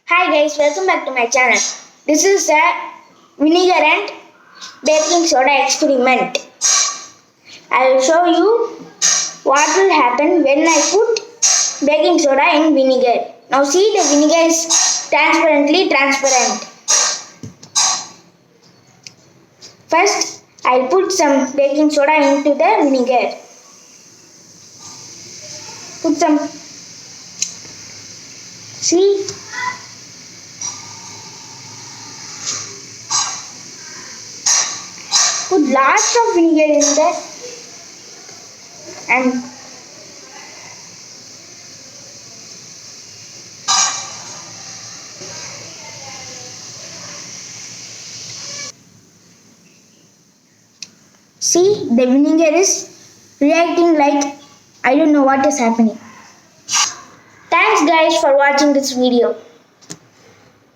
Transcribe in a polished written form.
Hi guys, welcome back to my channel. This is a vinegar and baking soda experiment. I will show you what will happen when I put baking soda in vinegar. Now see, the vinegar is transparently transparent. First, I'll put some baking soda into the vinegar. Put some. See? Put lots of vinegar in there and see, the vinegar is reacting like I don't know what is happening. Thanks guys for watching this video.